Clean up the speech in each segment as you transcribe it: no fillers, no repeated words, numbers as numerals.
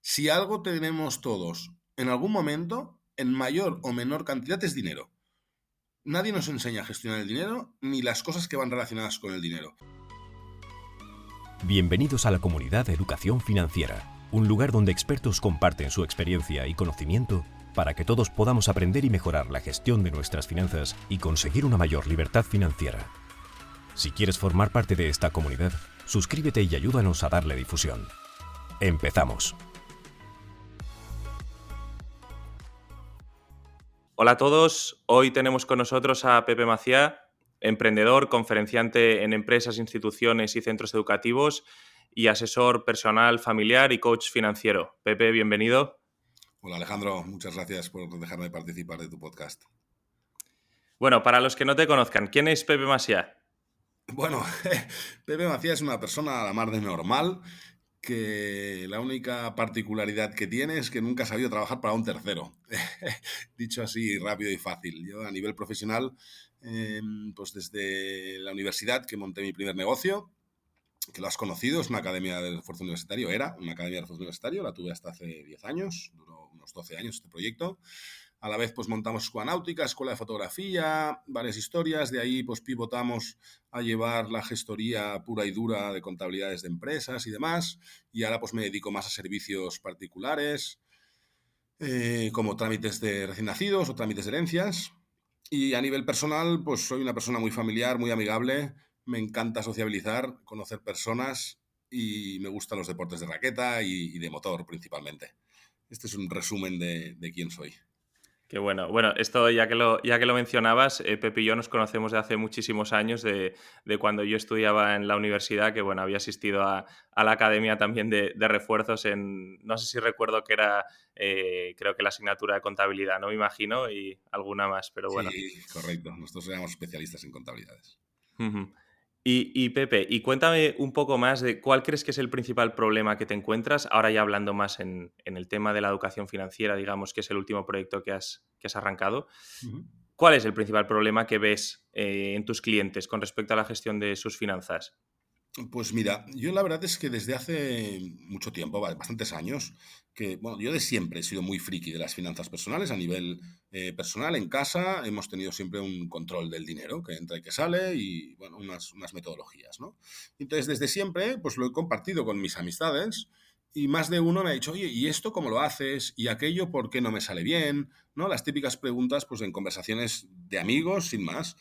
Si algo tenemos todos en algún momento, en mayor o menor cantidad, es dinero. Nadie nos enseña a gestionar el dinero ni las cosas que van relacionadas con el dinero. Bienvenidos a la comunidad de Educación Financiera, un lugar donde expertos comparten su experiencia y conocimiento para que todos podamos aprender y mejorar la gestión de nuestras finanzas y conseguir una mayor libertad financiera. Si quieres formar parte de esta comunidad, suscríbete y ayúdanos a darle difusión. ¡Empezamos! Hola a todos, hoy tenemos con nosotros a Pepe Maciá, emprendedor, conferenciante en empresas, instituciones y centros educativos y asesor personal, familiar y coach financiero. Pepe, bienvenido. Hola Alejandro, muchas gracias por dejarme participar de tu podcast. Bueno, para los que no te conozcan, ¿quién es Pepe Maciá? Bueno, Pepe Macías es una persona a la mar de normal que la única particularidad que tiene es que nunca ha sabido trabajar para un tercero. Dicho así, rápido y fácil. Yo a nivel profesional, pues desde la universidad que monté mi primer negocio, que lo has conocido, es una academia de refuerzo universitario, era una academia de refuerzo universitario, la tuve hasta hace 10 años, duró unos 12 años este proyecto. A la vez, pues montamos escuela náutica, escuela de fotografía, varias historias. De ahí, pues pivotamos a llevar la gestoría pura y dura de contabilidades de empresas y demás. Y ahora, pues me dedico más a servicios particulares, como trámites de recién nacidos o trámites de herencias. Y a nivel personal, pues soy una persona muy familiar, muy amigable. Me encanta sociabilizar, conocer personas y me gustan los deportes de raqueta y de motor principalmente. Este es un resumen de quién soy. Qué bueno. Bueno, esto ya que lo mencionabas, Pepe y yo nos conocemos de hace muchísimos años, de cuando yo estudiaba en la universidad, que bueno, había asistido a la academia también de refuerzos no sé si recuerdo que era, creo que la asignatura de contabilidad, no me imagino, y alguna más, pero bueno. Sí, correcto. Nosotros éramos especialistas en contabilidades. Ujú. Y Pepe, y cuéntame un poco más de cuál crees que es el principal problema que te encuentras, ahora ya hablando más en el tema de la educación financiera, digamos que es el último proyecto que has arrancado. Ujú. ¿Cuál es el principal problema que ves en tus clientes con respecto a la gestión de sus finanzas? Pues mira, yo la verdad es que desde hace mucho tiempo, bastantes años, que bueno, yo de siempre he sido muy friki de las finanzas personales a nivel personal. En casa hemos tenido siempre un control del dinero, que entra y que sale, y bueno, unas metodologías, ¿no? Entonces, desde siempre, pues lo he compartido con mis amistades y más de uno me ha dicho, oye, ¿y esto cómo lo haces? ¿Y aquello por qué no me sale bien? ¿No? Las típicas preguntas, pues en conversaciones de amigos, sin más.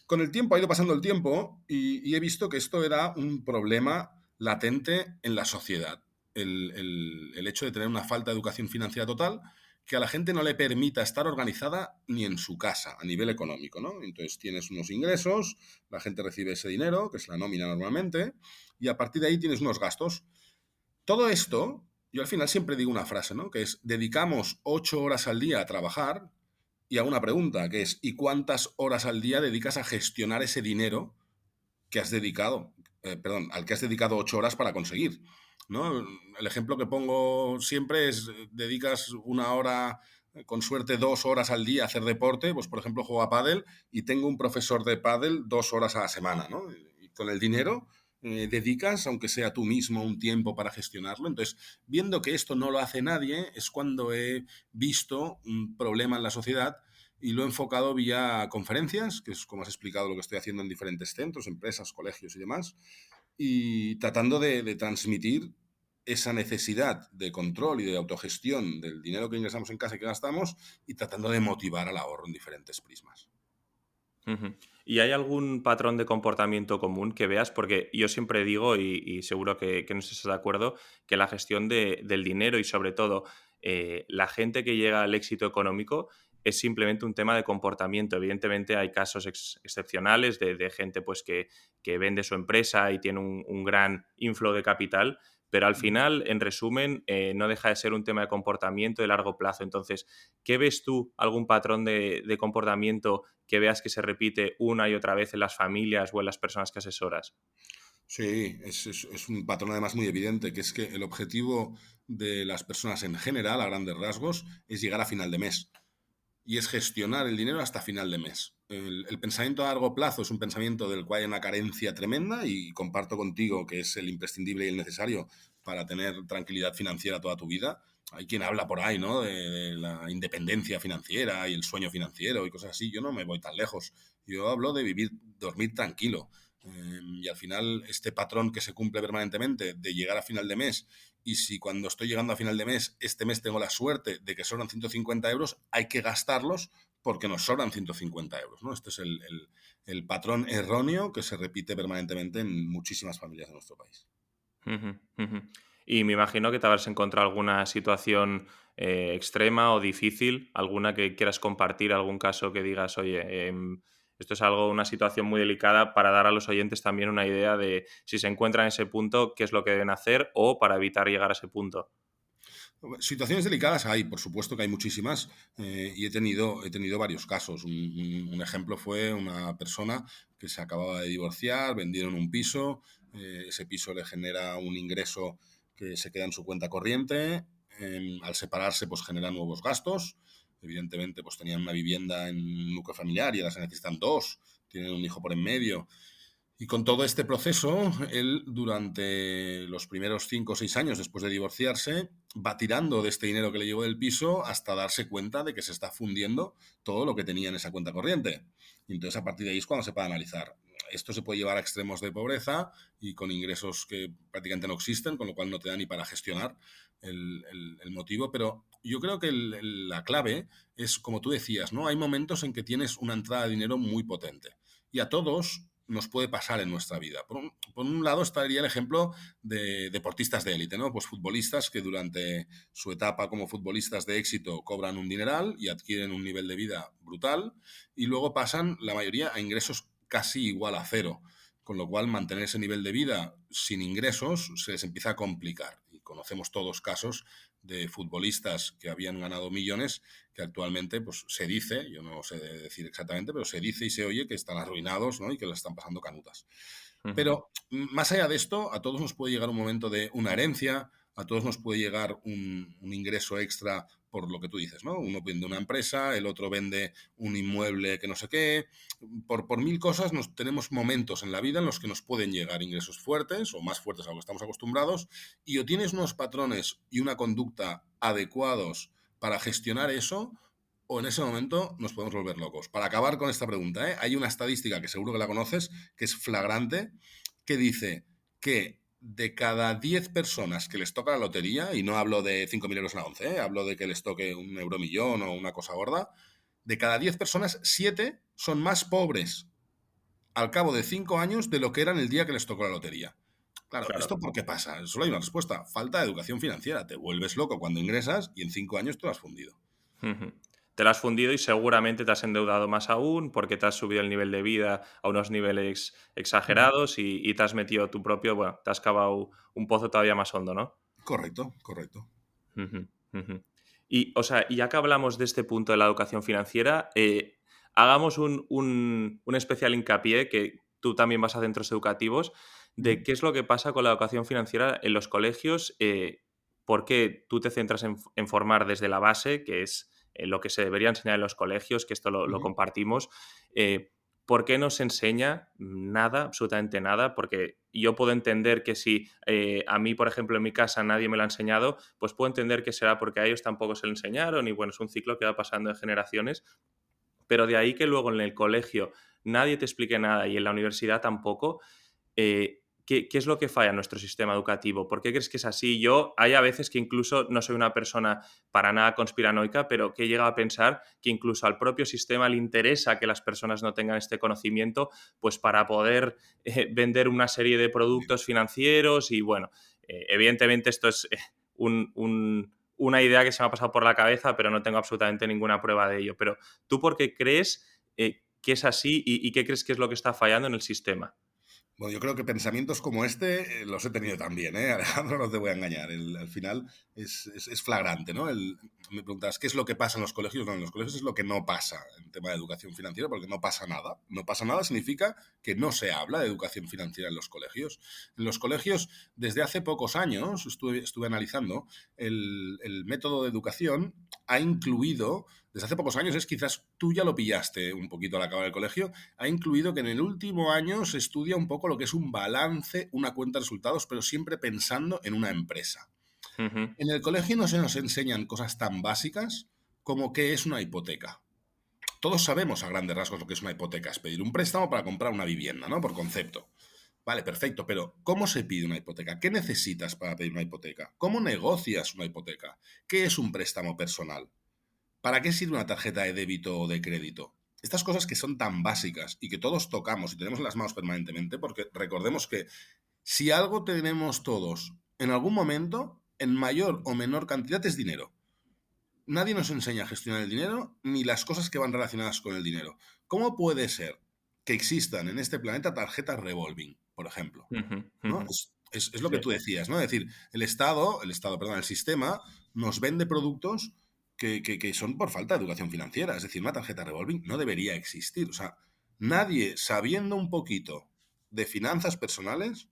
Con el tiempo, ha ido pasando el tiempo y he visto que esto era un problema latente en la sociedad. El hecho de tener una falta de educación financiera total que a la gente no le permita estar organizada ni en su casa a nivel económico, ¿no? Entonces tienes unos ingresos, la gente recibe ese dinero, que es la nómina normalmente, y a partir de ahí tienes unos gastos. Todo esto, yo al final siempre digo una frase, ¿no? Que es, dedicamos 8 horas al día a trabajar y hago una pregunta, que es, ¿y cuántas horas al día dedicas a gestionar ese dinero que has dedicado? Al que has dedicado 8 horas para conseguir, ¿no? El ejemplo que pongo siempre es, dedicas 1 hora, con suerte 2 horas al día a hacer deporte, pues por ejemplo juego a pádel y tengo un profesor de pádel 2 horas a la semana, ¿no? Y con el dinero dedicas, aunque sea tú mismo, un tiempo para gestionarlo. Entonces, viendo que esto no lo hace nadie, es cuando he visto un problema en la sociedad y lo he enfocado vía conferencias, que es como has explicado lo que estoy haciendo en diferentes centros, empresas, colegios y demás, y tratando de transmitir esa necesidad de control y de autogestión del dinero que ingresamos en casa y que gastamos y tratando de motivar al ahorro en diferentes prismas. Ujú. ¿Y hay algún patrón de comportamiento común que veas? Porque yo siempre digo, y seguro que no sé si estás de acuerdo, que la gestión del dinero y sobre todo la gente que llega al éxito económico es simplemente un tema de comportamiento. Evidentemente hay casos excepcionales de gente pues, que vende su empresa y tiene un gran inflow de capital, pero al final, en resumen, no deja de ser un tema de comportamiento de largo plazo. Entonces, ¿qué ves tú, algún patrón de comportamiento que veas que se repite una y otra vez en las familias o en las personas que asesoras? Sí, es un patrón además muy evidente, que es que el objetivo de las personas en general, a grandes rasgos, es llegar a final de mes. Y es gestionar el dinero hasta final de mes. El pensamiento a largo plazo es un pensamiento del cual hay una carencia tremenda y comparto contigo que es el imprescindible y el necesario para tener tranquilidad financiera toda tu vida. Hay quien habla por ahí, ¿no? De la independencia financiera y el sueño financiero y cosas así. Yo no me voy tan lejos. Yo hablo de vivir, dormir tranquilo. Y al final, este patrón que se cumple permanentemente de llegar a final de mes, y si cuando estoy llegando a final de mes, este mes tengo la suerte de que sobran 150 euros, hay que gastarlos porque nos sobran 150 euros, ¿no? Este es el patrón erróneo que se repite permanentemente en muchísimas familias de nuestro país. Ujú, ujú. Y me imagino que te habrás encontrado alguna situación extrema o difícil, alguna que quieras compartir, algún caso que digas, oye, esto es algo, una situación muy delicada para dar a los oyentes también una idea de si se encuentran en ese punto, qué es lo que deben hacer o para evitar llegar a ese punto. Situaciones delicadas hay, por supuesto que hay muchísimas, y he tenido varios casos. Un ejemplo fue una persona que se acababa de divorciar, vendieron un piso, ese piso le genera un ingreso que se queda en su cuenta corriente, al separarse pues genera nuevos gastos, evidentemente pues tenían una vivienda en un núcleo familiar y ahora se necesitan dos, tienen un hijo por en medio. Y con todo este proceso, él durante los primeros 5 o 6 años después de divorciarse, va tirando de este dinero que le llegó del piso hasta darse cuenta de que se está fundiendo todo lo que tenía en esa cuenta corriente. Y entonces a partir de ahí es cuando se puede analizar. Esto se puede llevar a extremos de pobreza y con ingresos que prácticamente no existen, con lo cual no te da ni para gestionar el motivo. Pero yo creo que la clave es, como tú decías, ¿no? Hay momentos en que tienes una entrada de dinero muy potente. Y a todos nos puede pasar en nuestra vida. Por un lado estaría el ejemplo de deportistas de élite, ¿no? Pues futbolistas que durante su etapa como futbolistas de éxito cobran un dineral y adquieren un nivel de vida brutal y luego pasan la mayoría a ingresos casi igual a cero, con lo cual mantener ese nivel de vida sin ingresos se les empieza a complicar. Y conocemos todos casos de futbolistas que habían ganado millones que actualmente pues se dice, yo no sé decir exactamente, pero se dice y se oye que están arruinados, ¿no? Y que les están pasando canutas. Ujú. Pero más allá de esto, a todos nos puede llegar un momento de una herencia, a todos nos puede llegar un ingreso extra por lo que tú dices, ¿no? Uno vende una empresa, el otro vende un inmueble que no sé qué. Por mil cosas tenemos momentos en la vida en los que nos pueden llegar ingresos fuertes o más fuertes a lo que estamos acostumbrados y o tienes unos patrones y una conducta adecuados para gestionar eso o en ese momento nos podemos volver locos. Para acabar con esta pregunta, hay una estadística que seguro que la conoces, que es flagrante, que dice que de cada 10 personas que les toca la lotería, y no hablo de 5.000 euros en la 11, hablo de que les toque un euromillón o una cosa gorda, de cada 10 personas, 7 son más pobres al cabo de 5 años de lo que eran el día que les tocó la lotería. Claro, Claro. ¿esto por qué pasa? Solo hay una respuesta. Falta de educación financiera. Te vuelves loco cuando ingresas y en 5 años te lo has fundido. Ujú. Te lo has fundido y seguramente te has endeudado más aún porque te has subido el nivel de vida a unos niveles exagerados y te has metido tu propio, bueno, te has cavado un pozo todavía más hondo, ¿no? Correcto, correcto. Ujú, ujú. Y, o sea, ya que hablamos de este punto de la educación financiera, hagamos un especial hincapié, que tú también vas a centros educativos, de qué es lo que pasa con la educación financiera en los colegios, porque tú te centras en formar desde la base, que es lo que se debería enseñar en los colegios, que esto lo Ujú. compartimos. ¿Por qué no se enseña nada, absolutamente nada? Porque yo puedo entender que si a mí, por ejemplo, en mi casa nadie me lo ha enseñado, pues puedo entender que será porque a ellos tampoco se lo enseñaron y bueno, es un ciclo que va pasando en generaciones, pero de ahí que luego en el colegio nadie te explique nada y en la universidad tampoco, ¿qué es lo que falla en nuestro sistema educativo? ¿Por qué crees que es así? Yo, hay a veces que incluso no soy una persona para nada conspiranoica, pero que he llegado a pensar que incluso al propio sistema le interesa que las personas no tengan este conocimiento, pues para poder vender una serie de productos financieros y bueno, evidentemente esto es una idea que se me ha pasado por la cabeza, pero no tengo absolutamente ninguna prueba de ello. Pero ¿tú por qué crees que es así y qué crees que es lo que está fallando en el sistema? Bueno, yo creo que pensamientos como este los he tenido también, ¿eh? Alejandro, no te voy a engañar. Al final es flagrante, ¿no? Me preguntas, ¿qué es lo que pasa en los colegios? No, en los colegios es lo que no pasa en tema de educación financiera, porque no pasa nada. No pasa nada significa que no se habla de educación financiera en los colegios. En los colegios, desde hace pocos años, estuve analizando, el método de educación ha incluido desde hace pocos años es quizás tú ya lo pillaste un poquito al acabar el colegio, ha incluido que en el último año se estudia un poco lo que es un balance, una cuenta de resultados, pero siempre pensando en una empresa. Ujú, En el colegio no se nos enseñan cosas tan básicas como qué es una hipoteca. Todos sabemos a grandes rasgos lo que es una hipoteca, es pedir un préstamo para comprar una vivienda, ¿no? Por concepto. Vale, perfecto, pero ¿cómo se pide una hipoteca? ¿Qué necesitas para pedir una hipoteca? ¿Cómo negocias una hipoteca? ¿Qué es un préstamo personal? ¿Para qué sirve una tarjeta de débito o de crédito? Estas cosas que son tan básicas y que todos tocamos y tenemos en las manos permanentemente, porque recordemos que si algo tenemos todos en algún momento, en mayor o menor cantidad es dinero. Nadie nos enseña a gestionar el dinero ni las cosas que van relacionadas con el dinero. ¿Cómo puede ser que existan en este planeta tarjetas revolving, por ejemplo? ujú, ¿No? ujú. Es lo Sí. que tú decías, ¿no? Es decir, perdón, el sistema nos vende productos que son por falta de educación financiera. Es decir, una tarjeta revolving no debería existir. O sea, nadie sabiendo un poquito de finanzas personales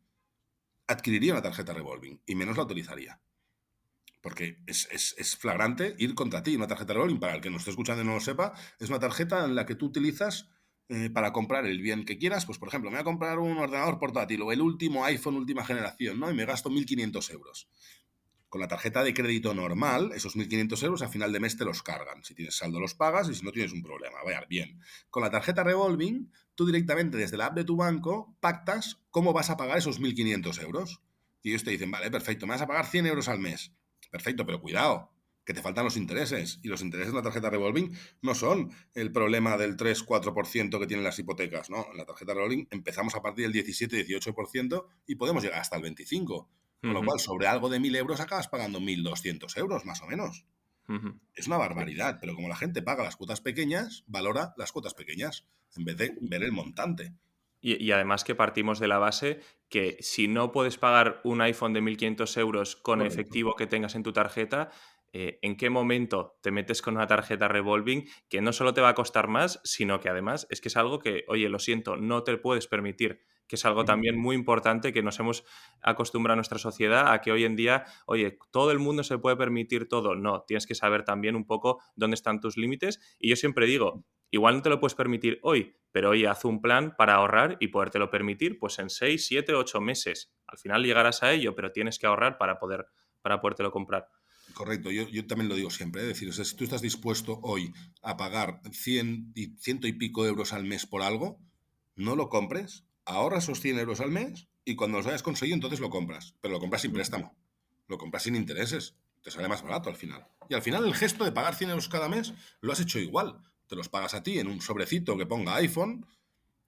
adquiriría una tarjeta revolving y menos la autorizaría. Porque es flagrante ir contra ti. Una tarjeta revolving, para el que nos esté escuchando y no lo sepa, es una tarjeta en la que tú utilizas para comprar el bien que quieras. Pues, por ejemplo, me voy a comprar un ordenador portátil o el último iPhone última generación, ¿no? Y me gasto 1.500 euros. Con la tarjeta de crédito normal, esos 1.500 euros a final de mes te los cargan. Si tienes saldo los pagas y si no tienes un problema. Vaya, bien. Con la tarjeta revolving, tú directamente desde la app de tu banco pactas cómo vas a pagar esos 1.500 euros. Y ellos te dicen, vale, perfecto, me vas a pagar 100 euros al mes. Perfecto, pero cuidado, que te faltan los intereses. Y los intereses en la tarjeta revolving no son el problema del 3-4% que tienen las hipotecas, ¿no? En la tarjeta revolving empezamos a partir del 17-18% y podemos llegar hasta el 25%. Con lo Ujú, cual, sobre algo de 1.000 euros acabas pagando 1.200 euros, más o menos. ujú. Es una Sí. barbaridad, pero como la gente paga las cuotas pequeñas, valora las cuotas pequeñas en vez de ver el montante. Y además que partimos de la base que si no puedes pagar un iPhone de 1.500 euros con Correcto. efectivo que tengas en tu tarjeta, ¿en qué momento te metes con una tarjeta revolving que no solo te va a costar más, sino que además es que es algo que, oye, lo siento, no te puedes permitir, que es algo también muy importante que nos hemos acostumbrado a nuestra sociedad a que hoy en día, oye, todo el mundo se puede permitir todo. No, tienes que saber también un poco dónde están tus límites. Y yo siempre digo, igual no te lo puedes permitir hoy, pero oye, haz un plan para ahorrar y podértelo permitir pues en 6, 7, 8 meses. Al final llegarás a ello, pero tienes que ahorrar para podértelo comprar. Correcto, yo también lo digo siempre, es decir, o sea, si tú estás dispuesto hoy a pagar 100 y ciento y pico euros al mes por algo, no lo compres, ahorra esos 100 euros al mes y cuando los hayas conseguido entonces lo compras, pero lo compras sin préstamo, lo compras sin intereses, te sale más barato al final. Y al final el gesto de pagar 100 euros cada mes lo has hecho igual, te los pagas a ti en un sobrecito que ponga iPhone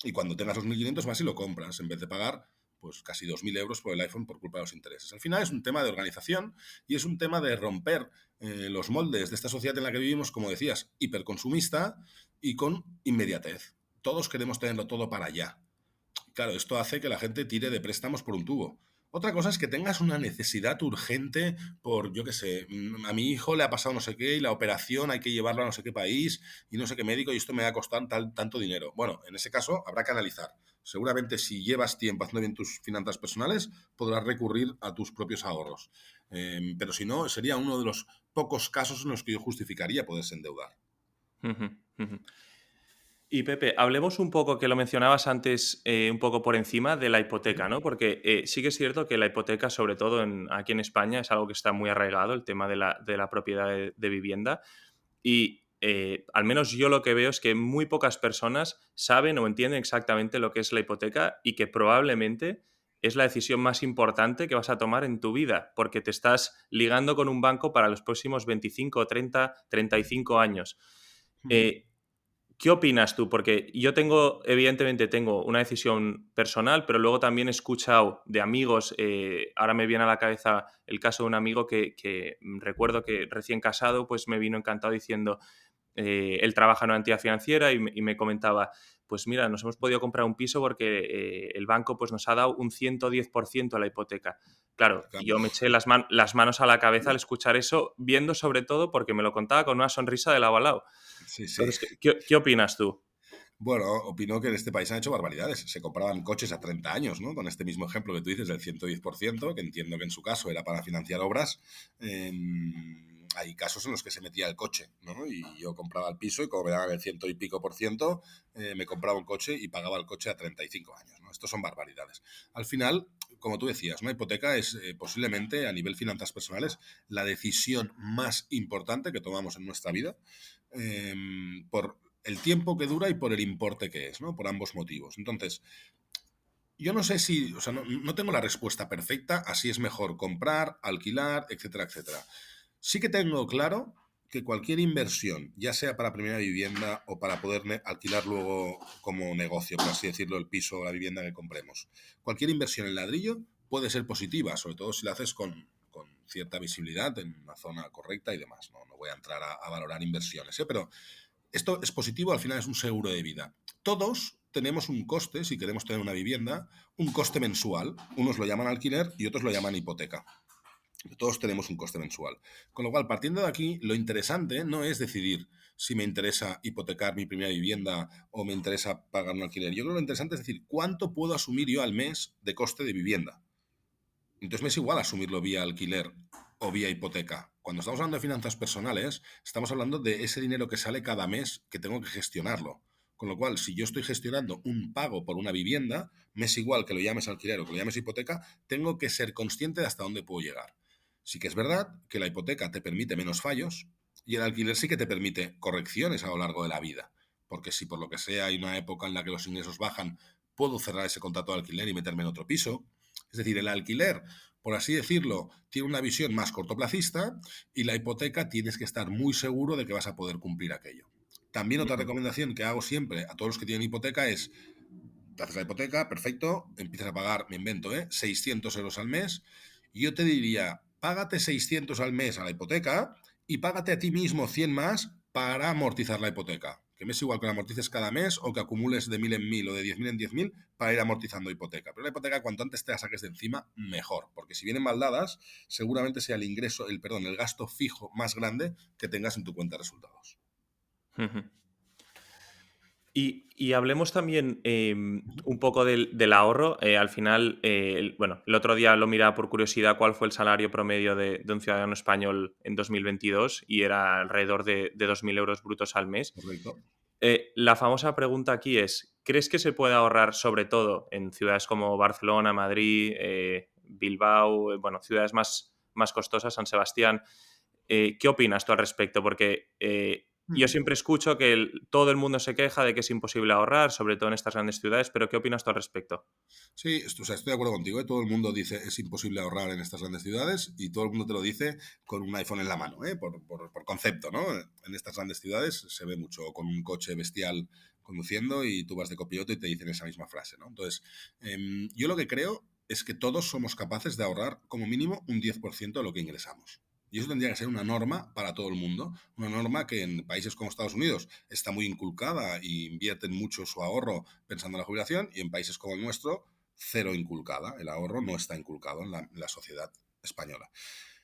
y cuando tengas los 1.500 vas y lo compras, en vez de pagar pues casi 2.000 euros por el iPhone por culpa de los intereses. Al final es un tema de organización y es un tema de romper los moldes de esta sociedad en la que vivimos, como decías, hiperconsumista y con inmediatez. Todos queremos tenerlo todo para allá. Claro, esto hace que la gente tire de préstamos por un tubo. Otra cosa es que tengas una necesidad urgente por, yo qué sé, a mi hijo le ha pasado no sé qué y la operación hay que llevarlo a no sé qué país y no sé qué médico y esto me va a costar tanto dinero. Bueno, en ese caso habrá que analizar. Seguramente si llevas tiempo haciendo bien tus finanzas personales, podrás recurrir a tus propios ahorros. Pero si no, sería uno de los pocos casos en los que yo justificaría poderse endeudar. Ujú, ujú. Y Pepe, hablemos un poco, que lo mencionabas antes, un poco por encima de la hipoteca, ¿no? Porque sí que es cierto que la hipoteca, sobre todo aquí en España, es algo que está muy arraigado, el tema de la propiedad de vivienda. Y al menos yo lo que veo es que muy pocas personas saben o entienden exactamente lo que es la hipoteca y que probablemente es la decisión más importante que vas a tomar en tu vida, porque te estás ligando con un banco para los próximos 25, 30, 35 años. Eh, ¿Qué opinas tú? Porque yo evidentemente tengo una decisión personal, pero luego también he escuchado de amigos, ahora me viene a la cabeza el caso de un amigo que recuerdo que recién casado, pues me vino encantado diciendo, él trabaja en una entidad financiera y me comentaba, pues mira, nos hemos podido comprar un piso porque el banco pues, nos ha dado un 110% a la hipoteca. Claro, Claro. yo me eché las manos a la cabeza al escuchar eso, viendo sobre todo porque me lo contaba con una sonrisa de lado a lado. Sí, sí. Entonces, ¿qué opinas tú? Bueno, opino que en este país han hecho barbaridades. Se compraban coches a 30 años, ¿no? Con este mismo ejemplo que tú dices del 110%, que entiendo que en su caso era para financiar obras. hay casos en los que se metía el coche, ¿no? Y yo compraba el piso y como me daban el 100 y pico %, me compraba un coche y pagaba el coche a 35 años, ¿no? Estos son barbaridades. Al final, como tú decías, una hipoteca es posiblemente, a nivel finanzas personales, la decisión más importante que tomamos en nuestra vida, por el tiempo que dura y por el importe que es, ¿no? Por ambos motivos. Entonces, yo no sé si, o sea, no tengo la respuesta perfecta a si es mejor comprar, alquilar, etcétera, etcétera. Sí que tengo claro que cualquier inversión, ya sea para primera vivienda o para poder alquilar luego como negocio, por así decirlo, el piso o la vivienda que compremos, cualquier inversión en ladrillo puede ser positiva, sobre todo si la haces con cierta visibilidad en una zona correcta y demás. No voy a entrar a valorar inversiones, ¿eh? Pero esto es positivo, al final es un seguro de vida. Todos tenemos un coste, si queremos tener una vivienda, un coste mensual. Unos lo llaman alquiler y otros lo llaman hipoteca. Todos tenemos un coste mensual. Con lo cual, partiendo de aquí, lo interesante no es decidir si me interesa hipotecar mi primera vivienda o me interesa pagar un alquiler. Yo creo que lo interesante es decir, ¿cuánto puedo asumir yo al mes de coste de vivienda? Entonces me es igual asumirlo vía alquiler o vía hipoteca. Cuando estamos hablando de finanzas personales, estamos hablando de ese dinero que sale cada mes que tengo que gestionarlo. Con lo cual, si yo estoy gestionando un pago por una vivienda, me es igual que lo llames alquiler o que lo llames hipoteca, tengo que ser consciente de hasta dónde puedo llegar. Sí que es verdad que la hipoteca te permite menos fallos y el alquiler sí que te permite correcciones a lo largo de la vida. Porque si por lo que sea hay una época en la que los ingresos bajan, puedo cerrar ese contrato de alquiler y meterme en otro piso. Es decir, el alquiler, por así decirlo, tiene una visión más cortoplacista y la hipoteca tienes que estar muy seguro de que vas a poder cumplir aquello. También otra recomendación que hago siempre a todos los que tienen hipoteca es, te haces la hipoteca, perfecto, empiezas a pagar, me invento, 600 euros al mes, y yo te diría, págate 600 al mes a la hipoteca y págate a ti mismo 100 más para amortizar la hipoteca. Que me es igual que la amortices cada mes o que acumules de 1000 en 1000 o de 10.000 en 10.000 para ir amortizando hipoteca. Pero la hipoteca, cuanto antes te la saques de encima, mejor. Porque si vienen mal dadas, seguramente sea el gasto fijo más grande que tengas en tu cuenta de resultados. Ujú. Y hablemos también un poco del ahorro. Al final, bueno, el otro día lo miraba por curiosidad cuál fue el salario promedio de un ciudadano español en 2022 y era alrededor de 2.000 euros brutos al mes. Correcto. La famosa pregunta aquí es, ¿crees que se puede ahorrar sobre todo en ciudades como Barcelona, Madrid, Bilbao, bueno, ciudades más costosas, San Sebastián? ¿Qué opinas tú al respecto? Porque yo siempre escucho que todo el mundo se queja de que es imposible ahorrar, sobre todo en estas grandes ciudades, pero ¿qué opinas tú al respecto? Sí, o sea, estoy de acuerdo contigo, ¿eh? Todo el mundo dice es imposible ahorrar en estas grandes ciudades y todo el mundo te lo dice con un iPhone en la mano, ¿eh? Por concepto, ¿no? En estas grandes ciudades se ve mucho con un coche bestial conduciendo y tú vas de copiloto y te dicen esa misma frase, ¿no? Entonces, yo lo que creo es que todos somos capaces de ahorrar como mínimo un 10% de lo que ingresamos. Y eso tendría que ser una norma para todo el mundo, una norma que en países como Estados Unidos está muy inculcada y invierten mucho su ahorro pensando en la jubilación, y en países como el nuestro cero inculcada. El ahorro no está inculcado en la sociedad española.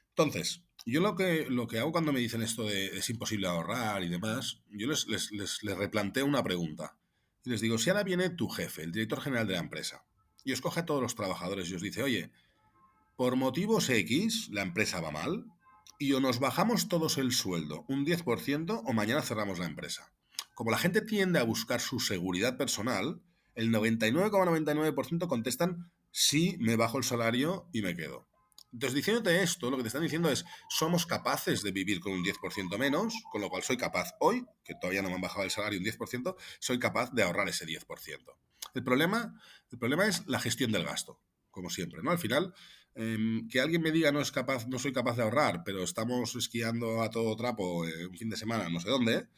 Entonces, yo lo que hago cuando me dicen esto de es imposible ahorrar y demás, yo les replanteo una pregunta. Y les digo, si ahora viene tu jefe, el director general de la empresa, y os coge a todos los trabajadores y os dice, oye, por motivos X, la empresa va mal, y o nos bajamos todos el sueldo un 10% o mañana cerramos la empresa. Como la gente tiende a buscar su seguridad personal, el 99,99% contestan sí, me bajo el salario y me quedo. Entonces, diciéndote esto, lo que te están diciendo es, somos capaces de vivir con un 10% menos, con lo cual soy capaz hoy, que todavía no me han bajado el salario un 10%, soy capaz de ahorrar ese 10%. El problema es la gestión del gasto, como siempre, ¿no? Al final, que alguien me diga no soy capaz de ahorrar, pero estamos esquiando a todo trapo un fin de semana, no sé dónde,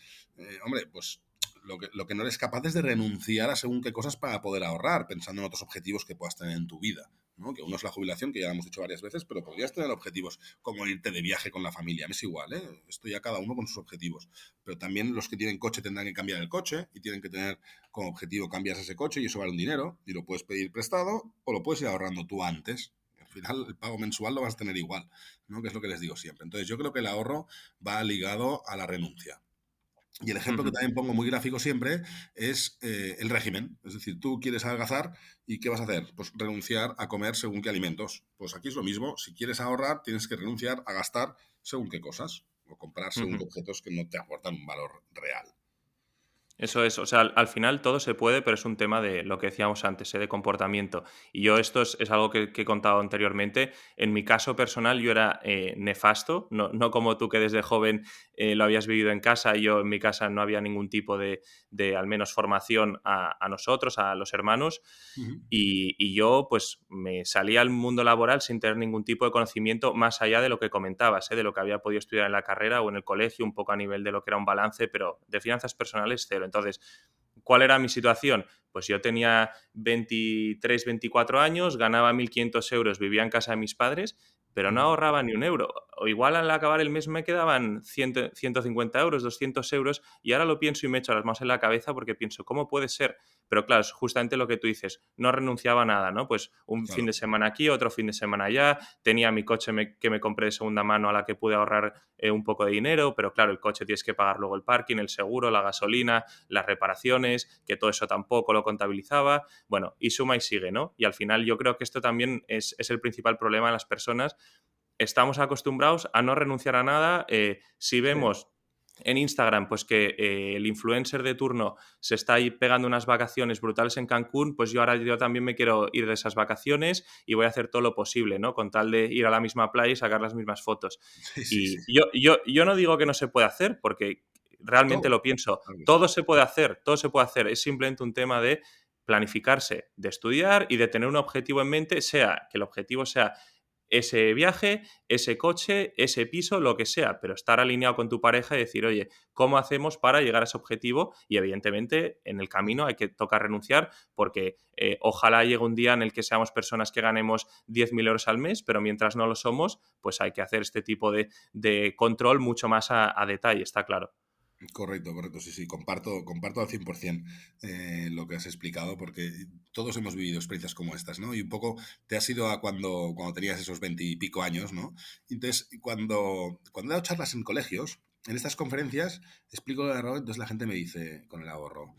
hombre, pues lo que no eres capaz es de renunciar a según qué cosas para poder ahorrar, pensando en otros objetivos que puedas tener en tu vida, ¿no? Que uno es la jubilación, que ya lo hemos dicho varias veces, pero podrías tener objetivos como irte de viaje con la familia, me es igual, ¿eh? Esto ya cada uno con sus objetivos, pero también los que tienen coche tendrán que cambiar el coche y tienen que tener como objetivo cambiar ese coche y eso vale un dinero y lo puedes pedir prestado o lo puedes ir ahorrando tú antes. Al final el pago mensual lo vas a tener igual, ¿no? Que es lo que les digo siempre. Entonces yo creo que el ahorro va ligado a la renuncia. Y el ejemplo que Ujú. también pongo muy gráfico siempre es el régimen. Es decir, tú quieres adelgazar y ¿qué vas a hacer? Pues renunciar a comer según qué alimentos. Pues aquí es lo mismo. Si quieres ahorrar, tienes que renunciar a gastar según qué cosas. o comprar según Ujú. qué objetos que no te aportan un valor real. Eso es, o sea, al final todo se puede, pero es un tema de lo que decíamos antes, de comportamiento. Y yo esto es algo que he contado anteriormente. En mi caso personal yo era nefasto, no como tú que desde joven lo habías vivido en casa, y yo en mi casa no había ningún tipo de al menos formación a nosotros, a los hermanos. Ujú. Y yo, pues, me salí al mundo laboral sin tener ningún tipo de conocimiento más allá de lo que comentabas, de lo que había podido estudiar en la carrera o en el colegio, un poco a nivel de lo que era un balance, pero de finanzas personales, cero. Entonces, ¿cuál era mi situación? Pues yo tenía 23, 24 años, ganaba 1.500 euros, vivía en casa de mis padres, pero no Ujú. ahorraba ni un euro. O igual al acabar el mes me quedaban 100, 150 euros, 200 euros, y ahora lo pienso y me echo las manos en la cabeza porque pienso, ¿cómo puede ser? Pero claro, es justamente lo que tú dices, no renunciaba a nada, ¿no? Pues un fin Claro. de semana aquí, otro fin de semana allá, tenía mi coche que me compré de segunda mano a la que pude ahorrar un poco de dinero, pero claro, el coche tienes que pagar luego el parking, el seguro, la gasolina, las reparaciones, que todo eso tampoco lo contabilizaba, bueno, y suma y sigue, ¿no? Y al final yo creo que esto también es el principal problema en las personas. Estamos acostumbrados a no renunciar a nada. Si Sí, vemos en Instagram, pues que el influencer de turno se está ahí pegando unas vacaciones brutales en Cancún, pues yo también me quiero ir de esas vacaciones y voy a hacer todo lo posible, ¿no? Con tal de ir a la misma playa y sacar las mismas fotos. sí, sí, sí. Y yo no digo que no se pueda hacer, porque realmente Todo. lo pienso. Claro que sí. Todo se puede hacer, todo se puede hacer. Es simplemente un tema de planificarse, de estudiar y de tener un objetivo en mente, sea que el objetivo sea ese viaje, ese coche, ese piso, lo que sea, pero estar alineado con tu pareja y decir, oye, ¿cómo hacemos para llegar a ese objetivo? Y evidentemente en el camino hay que tocar renunciar, porque ojalá llegue un día en el que seamos personas que ganemos 10.000 euros al mes, pero mientras no lo somos, pues hay que hacer este tipo de control mucho más a detalle, está claro. Correcto, correcto, sí, sí, comparto al 100% lo que has explicado, porque todos hemos vivido experiencias como estas, ¿no? Y un poco te has ido a cuando tenías esos 20 y pico años, ¿no? Entonces, cuando he dado charlas en colegios, en estas conferencias, explico el ahorro, entonces la gente me dice con el ahorro,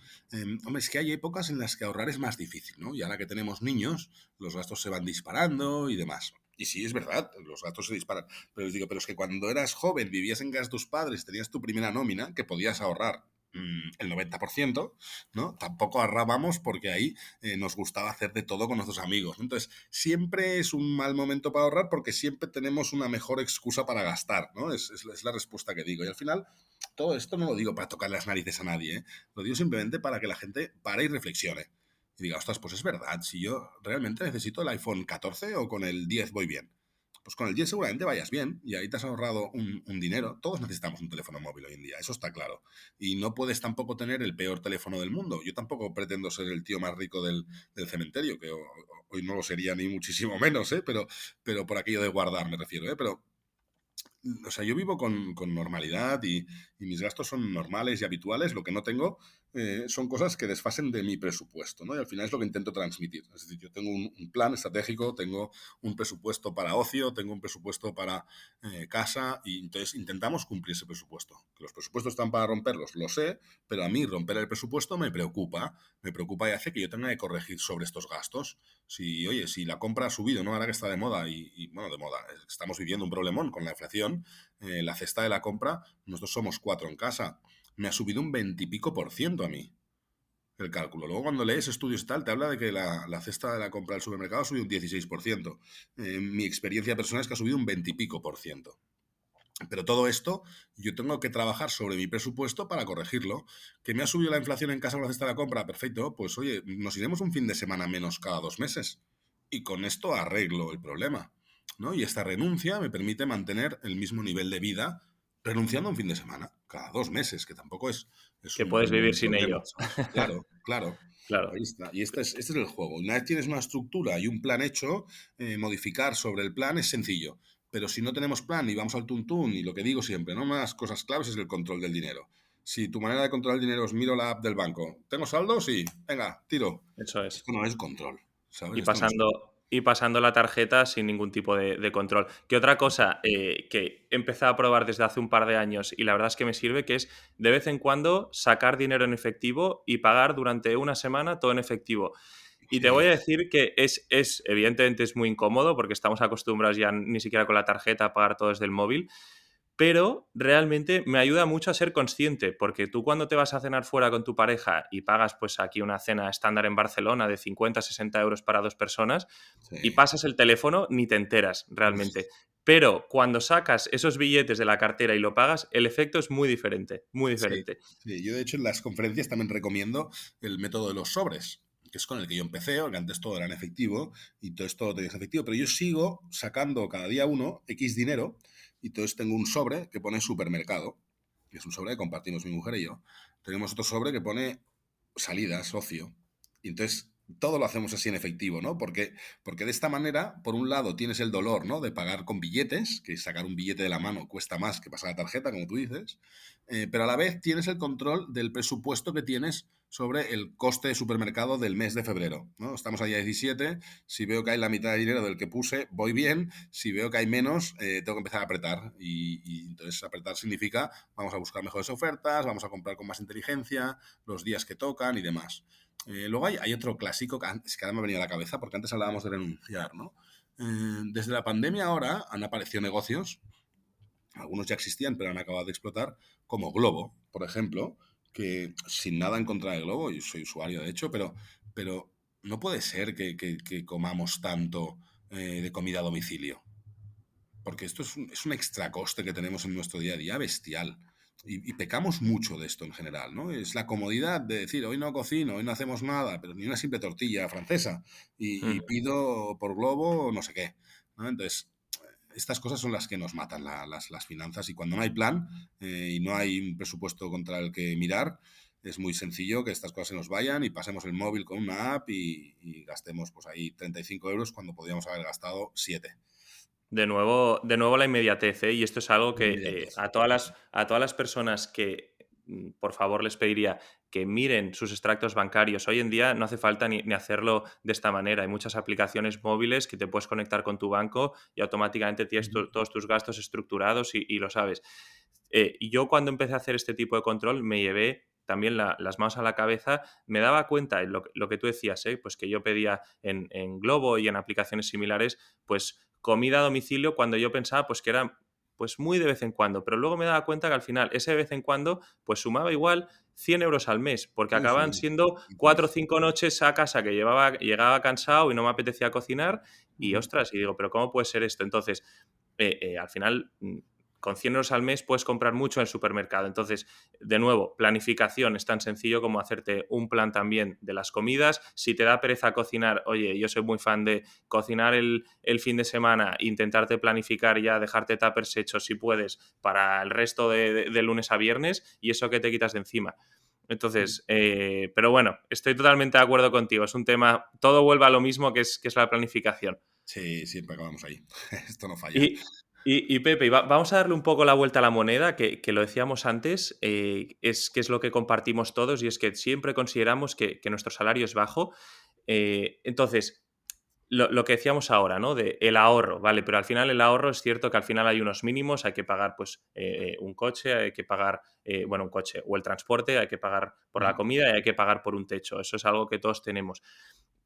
hombre, es que hay épocas en las que ahorrar es más difícil, ¿no? Y ahora que tenemos niños, los gastos se van disparando y demás. Y sí, es verdad, los gastos se disparan. Pero les digo, pero es que cuando eras joven, vivías en casa de tus padres, tenías tu primera nómina, que podías ahorrar el 90%, ¿no? Tampoco ahorrábamos porque ahí nos gustaba hacer de todo con nuestros amigos. Entonces, siempre es un mal momento para ahorrar porque siempre tenemos una mejor excusa para gastar, ¿no? Es la respuesta que digo. Y al final, todo esto no lo digo para tocar las narices a nadie, ¿eh? Lo digo simplemente para que la gente pare y reflexione. Y diga, ostras, pues es verdad, si yo realmente necesito el iPhone 14 o con el 10 voy bien. Pues con el 10 seguramente vayas bien y ahí te has ahorrado un dinero. Todos necesitamos un teléfono móvil hoy en día, eso está claro. Y no puedes tampoco tener el peor teléfono del mundo. Yo tampoco pretendo ser el tío más rico del cementerio, que hoy no lo sería ni muchísimo menos, ¿eh? Pero por aquello de guardar me refiero, ¿eh? Pero o sea, yo vivo con normalidad y mis gastos son normales y habituales. Lo que no tengo son cosas que desfasen de mi presupuesto, ¿no? Y al final es lo que intento transmitir. Es decir, yo tengo un plan estratégico, tengo un presupuesto para ocio, tengo un presupuesto para casa y entonces intentamos cumplir ese presupuesto. Que los presupuestos están para romperlos, lo sé, pero a mí romper el presupuesto me preocupa y hace que yo tenga que corregir sobre estos gastos. Si, oye, si la compra ha subido, ¿no? Ahora que está de moda bueno, de moda, estamos viviendo un problemón con la inflación, la cesta de la compra, nosotros somos 4 en casa, me ha subido un 20 y pico % a mí el cálculo. Luego cuando lees estudios y tal, te habla de que la cesta de la compra del supermercado ha subido un 16%. Mi experiencia personal es que ha subido un 20 y pico %. Pero todo esto yo tengo que trabajar sobre mi presupuesto para corregirlo. ¿Que me ha subido la inflación en casa con la cesta de la compra? Perfecto, pues oye, nos iremos un fin de semana menos cada 2 meses. Y con esto arreglo el problema, ¿no? Y esta renuncia me permite mantener el mismo nivel de vida renunciando a un fin de semana cada 2 meses, que tampoco es Que un puedes vivir gran sin problema, ello. ¿sabes? Claro, claro. Claro. Ahí está. Y este es el juego. Una vez tienes una estructura y un plan hecho, modificar sobre el plan es sencillo. Pero si no tenemos plan y vamos al tuntún, y lo que digo siempre, ¿no? Una de las cosas claves es el control del dinero. Si tu manera de controlar el dinero es miro la app del banco, ¿tengo saldo? Sí, venga, tiro. Eso es. Esto no es control, ¿sabes? Y Esto no es control. pasando la tarjeta sin ningún tipo de control. ¿Qué otra cosa que he empezado a probar desde hace un par de años y la verdad es que me sirve, que es de vez en cuando sacar dinero en efectivo y pagar durante una semana todo en efectivo? Y te Sí, voy a decir que evidentemente es muy incómodo porque estamos acostumbrados ya ni siquiera con la tarjeta a pagar todo desde el móvil, pero realmente me ayuda mucho a ser consciente, porque tú cuando te vas a cenar fuera con tu pareja y pagas pues aquí una cena estándar en Barcelona de 50, 60 euros para 2 personas y Sí. pasas el teléfono, ni te enteras realmente. Pero cuando sacas esos billetes de la cartera y lo pagas, el efecto es muy diferente, muy Sí, diferente. sí. Yo de hecho en las conferencias también recomiendo el método de los sobres, que es con el que yo empecé, porque antes todo era en efectivo y todo esto lo tenías en efectivo, pero yo sigo sacando cada día uno, X dinero, y entonces tengo un sobre que pone supermercado, que es un sobre que compartimos mi mujer y yo. Tenemos otro sobre que pone salidas, ocio. Y entonces todo lo hacemos así en efectivo, ¿no? Porque de esta manera, por un lado, tienes el dolor, ¿no? De pagar con billetes, que sacar un billete de la mano cuesta más que pasar la tarjeta, como tú dices, pero a la vez tienes el control del presupuesto que tienes sobre el coste de supermercado del mes de febrero, ¿no? Estamos a día 17, si veo que hay la mitad de dinero del que puse, voy bien, si veo que hay menos, tengo que empezar a apretar y entonces apretar significa vamos a buscar mejores ofertas, vamos a comprar con más inteligencia, los días que tocan y demás. Luego hay otro clásico que ahora me ha venido a la cabeza porque antes hablábamos de renunciar, ¿no? Desde la pandemia ahora han aparecido negocios, algunos ya existían pero han acabado de explotar, como Globo, por ejemplo, que sin nada en contra de Globo, yo soy usuario de hecho, pero no puede ser que comamos tanto de comida a domicilio, porque esto es un extra coste que tenemos en nuestro día a día bestial. Y pecamos mucho de esto en general, ¿no? Es la comodidad de decir, hoy no cocino, hoy no hacemos nada, pero ni una simple tortilla francesa, y Mm. pido por Globo no sé qué, ¿no? Entonces, estas cosas son las que nos matan las finanzas, y cuando no hay plan y no hay un presupuesto contra el que mirar, es muy sencillo que estas cosas se nos vayan y pasemos el móvil con una app y gastemos pues ahí 35 euros cuando podríamos haber gastado 7. De nuevo la inmediatez, ¿eh? Y esto es algo que Inmediatez. a todas las personas que, por favor, les pediría que miren sus extractos bancarios. Hoy en día no hace falta ni hacerlo de esta manera. Hay muchas aplicaciones móviles que te puedes conectar con tu banco y automáticamente tienes Ujú. todos tus gastos estructurados y lo sabes. Y yo cuando empecé a hacer este tipo de control me llevé también las manos a la cabeza, me daba cuenta, lo que tú decías, pues que yo pedía en Globo y en aplicaciones similares, pues comida a domicilio cuando yo pensaba pues que era pues muy de vez en cuando, pero luego me daba cuenta que al final ese de vez en cuando pues sumaba igual 100 euros al mes, porque Uf, acababan siendo uf. 4 o 5 noches a casa que llegaba cansado y no me apetecía cocinar y Ujú. ostras, y digo, pero ¿cómo puede ser esto? Entonces, al final con 100 euros al mes puedes comprar mucho en el supermercado. Entonces, de nuevo, planificación es tan sencillo como hacerte un plan también de las comidas. Si te da pereza cocinar, oye, yo soy muy fan de cocinar el fin de semana, intentarte planificar ya, dejarte tuppers hechos si puedes para el resto de lunes a viernes y eso que te quitas de encima. Entonces, pero bueno, estoy totalmente de acuerdo contigo. Es un tema, todo vuelve a lo mismo que es la planificación. Sí, siempre acabamos ahí. Esto no falla. Y Pepe, vamos a darle un poco la vuelta a la moneda, que lo decíamos antes, que es lo que compartimos todos y es que siempre consideramos que nuestro salario es bajo. Entonces, lo que decíamos ahora, ¿no? De el ahorro, ¿vale? Pero al final el ahorro es cierto que al final hay unos mínimos, hay que pagar pues un coche, hay que pagar, bueno, un coche o el transporte, hay que pagar por la Ujú. comida y hay que pagar por un techo. Eso es algo que todos tenemos.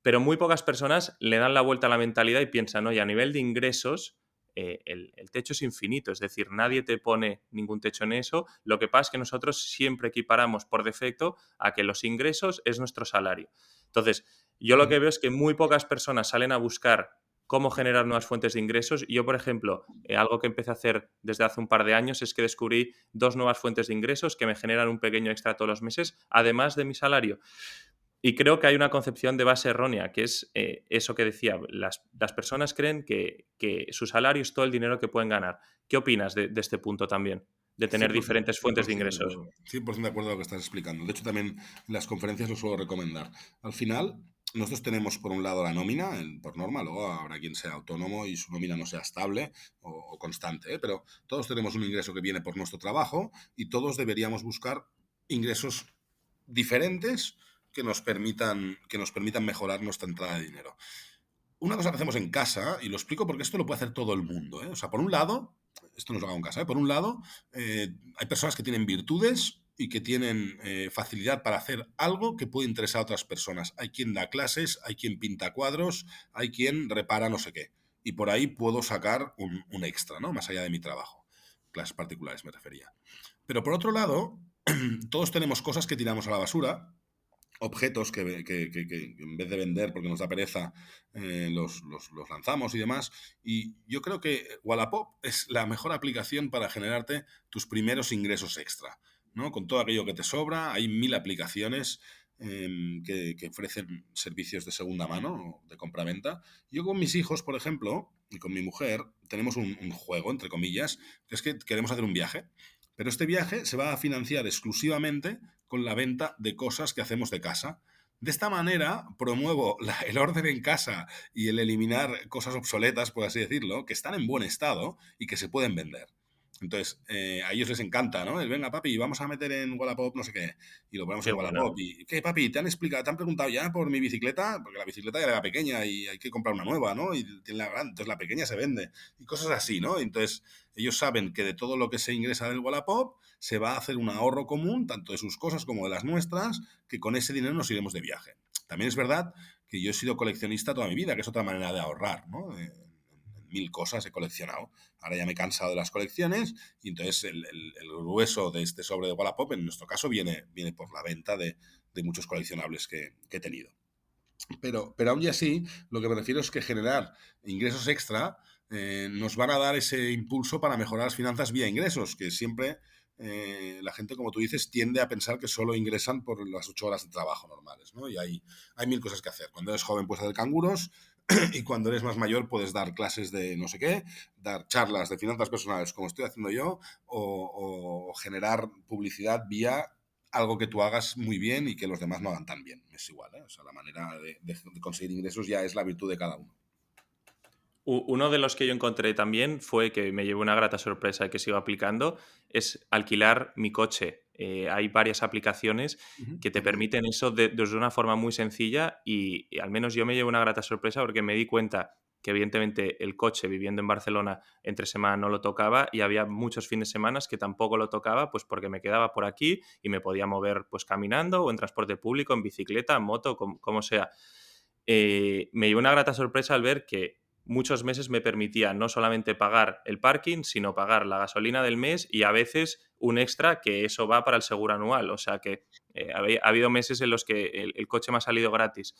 Pero muy pocas personas le dan la vuelta a la mentalidad y piensan, oye, a nivel de ingresos, el techo es infinito, es decir, nadie te pone ningún techo en eso. Lo que pasa es que nosotros siempre equiparamos por defecto a que los ingresos es nuestro salario. Entonces, yo lo Ujú. que veo es que muy pocas personas salen a buscar cómo generar nuevas fuentes de ingresos. Yo, por ejemplo, algo que empecé a hacer desde hace un par de años es que descubrí 2 nuevas fuentes de ingresos que me generan un pequeño extra todos los meses, además de mi salario. Y creo que hay una concepción de base errónea, que es eso que decía, las personas creen que su salario es todo el dinero que pueden ganar. ¿Qué opinas de este punto también? De tener 100%, diferentes fuentes de 100% de ingresos. acuerdo. 100% de acuerdo con lo que estás explicando. De hecho, también en las conferencias lo suelo recomendar. Al final, nosotros tenemos por un lado la nómina, por norma, luego habrá quien sea autónomo y su nómina no sea estable o constante, ¿eh? Pero todos tenemos un ingreso que viene por nuestro trabajo y todos deberíamos buscar ingresos diferentes que nos permitan mejorar nuestra entrada de dinero. Una cosa que hacemos en casa, y lo explico porque esto lo puede hacer todo el mundo, ¿eh? O sea, por un lado, esto no lo hago en casa, ¿eh? Por un lado, hay personas que tienen virtudes y que tienen facilidad para hacer algo que puede interesar a otras personas. Hay quien da clases, hay quien pinta cuadros, hay quien repara no sé qué. Y por ahí puedo sacar un extra, ¿no? Más allá de mi trabajo. clases particulares me refería. Pero por otro lado, todos tenemos cosas que tiramos a la basura, objetos que en vez de vender porque nos da pereza, los lanzamos y demás. Y yo creo que Wallapop es la mejor aplicación para generarte tus primeros ingresos extra, ¿no? Con todo aquello que te sobra, hay 1000 aplicaciones que ofrecen servicios de segunda mano, de compraventa. Yo con mis hijos, por ejemplo, y con mi mujer, tenemos un juego, entre comillas, que es que queremos hacer un viaje. Pero este viaje se va a financiar exclusivamente con la venta de cosas que hacemos de casa. De esta manera promuevo el orden en casa y el eliminar cosas obsoletas, por así decirlo, que están en buen estado y que se pueden vender. Entonces, a ellos les encanta, ¿no? Venga, papi, vamos a meter en Wallapop no sé qué. Y lo ponemos Qué en bueno. Wallapop. Y, ¿qué, papi? ¿Te han explicado, te han preguntado ya por mi bicicleta? Porque la bicicleta ya era pequeña y hay que comprar una nueva, ¿no? Y tiene la grande, entonces la pequeña se vende. Y cosas así, ¿no? Entonces, ellos saben que de todo lo que se ingresa del Wallapop se va a hacer un ahorro común, tanto de sus cosas como de las nuestras, que con ese dinero nos iremos de viaje. También es verdad que yo he sido coleccionista toda mi vida, que es otra manera de ahorrar, ¿no? 1000 cosas he coleccionado. Ahora ya me he cansado de las colecciones y entonces el grueso de este sobre de Wallapop, en nuestro caso, viene por la venta de muchos coleccionables que he tenido. Pero aún y así, lo que me refiero es que generar ingresos extra nos van a dar ese impulso para mejorar las finanzas vía ingresos, que siempre la gente, como tú dices, tiende a pensar que solo ingresan por las 8 horas de trabajo normales, ¿no? Y hay 1000 cosas que hacer. Cuando eres joven puedes hacer canguros, y cuando eres más mayor puedes dar clases de no sé qué, dar charlas de finanzas personales como estoy haciendo yo, o generar publicidad vía algo que tú hagas muy bien y que los demás no hagan tan bien. Es igual, ¿eh? O sea, la manera de conseguir ingresos ya es la virtud de cada uno. Uno de los que yo encontré también fue, que me llevó una grata sorpresa y que sigo aplicando, es alquilar mi coche. Hay varias aplicaciones que te permiten eso desde una forma muy sencilla y al menos yo me llevo una grata sorpresa porque me di cuenta que evidentemente el coche, viviendo en Barcelona, entre semana no lo tocaba y había muchos fines de semana que tampoco lo tocaba, pues porque me quedaba por aquí y me podía mover pues caminando o en transporte público, en bicicleta, en moto, como sea. Me llevó una grata sorpresa al ver que muchos meses me permitía no solamente pagar el parking, sino pagar la gasolina del mes y a veces un extra, que eso va para el seguro anual. O sea que ha habido meses en los que el coche me ha salido gratis.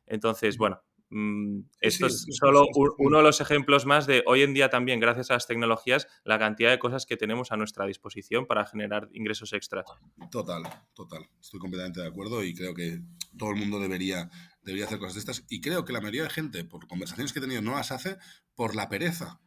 Entonces, bueno, Sí, esto sí, es es solo cuestión. uno de los ejemplos más de hoy en día también, gracias a las tecnologías, la cantidad de cosas que tenemos a nuestra disposición para generar ingresos extra. Total. Estoy completamente de acuerdo y creo que todo el mundo debería hacer cosas de estas. Y creo que la mayoría de gente, por conversaciones que he tenido, no las hace por la pereza.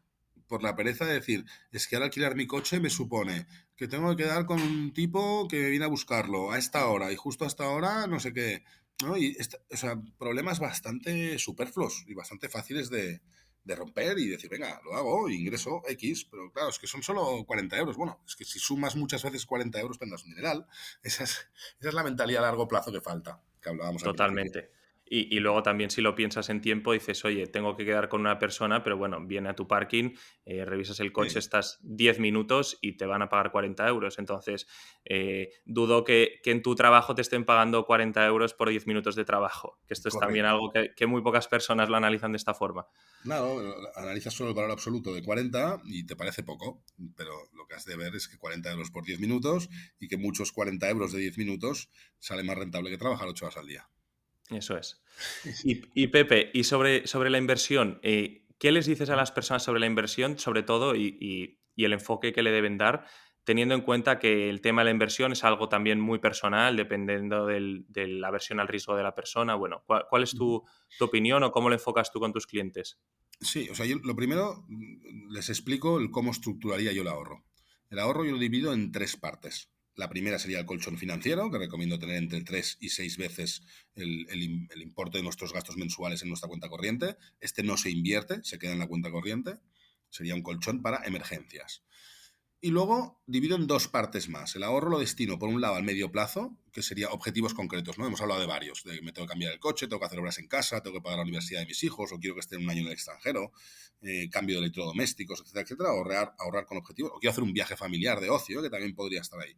Por la pereza de decir, es que al alquilar mi coche me supone que tengo que quedar con un tipo que viene a buscarlo a esta hora y justo a esta hora no sé qué, ¿no? Y o sea, problemas bastante superfluos y bastante fáciles de romper y decir, venga, lo hago, ingreso X, pero claro, es que son solo 40 euros. Bueno, es que si sumas muchas veces 40 euros tendrás un dineral. Esa es la mentalidad a largo plazo que falta, que hablábamos al principio. Totalmente. Y luego también si lo piensas en tiempo, dices, oye, tengo que quedar con una persona, pero bueno, viene a tu parking, revisas el coche, Sí, estás 10 minutos y te van a pagar 40 euros. Entonces, dudo que en tu trabajo te estén pagando 40 euros por 10 minutos de trabajo, que esto es también correcto. algo que muy pocas personas lo analizan de esta forma. Claro, analizas solo el valor absoluto de 40 y te parece poco, pero lo que has de ver es que 40 euros por 10 minutos y que muchos 40 euros de 10 minutos sale más rentable que trabajar 8 horas al día. Eso es. Y Pepe, y sobre la inversión, ¿qué les dices a las personas sobre la inversión, sobre todo, y el enfoque que le deben dar, teniendo en cuenta que el tema de la inversión es algo también muy personal, dependiendo de la aversión al riesgo de la persona? Bueno, ¿cuál es tu opinión o cómo lo enfocas tú con tus clientes? Sí, o sea, yo lo primero les explico el cómo estructuraría yo el ahorro. El ahorro yo lo divido en 3 partes. La primera sería el colchón financiero, que recomiendo tener entre 3 y 6 veces el importe de nuestros gastos mensuales en nuestra cuenta corriente. Este no se invierte, se queda en la cuenta corriente. Sería un colchón para emergencias. Y luego divido en 2 partes más. El ahorro lo destino, por un lado, al medio plazo, que sería objetivos concretos, ¿no? Hemos hablado de varios, de que me tengo que cambiar el coche, tengo que hacer obras en casa, tengo que pagar la universidad de mis hijos, o quiero que estén un año en el extranjero, cambio de electrodomésticos, etcétera, etcétera, ahorrar con objetivos, o quiero hacer un viaje familiar de ocio, que también podría estar ahí.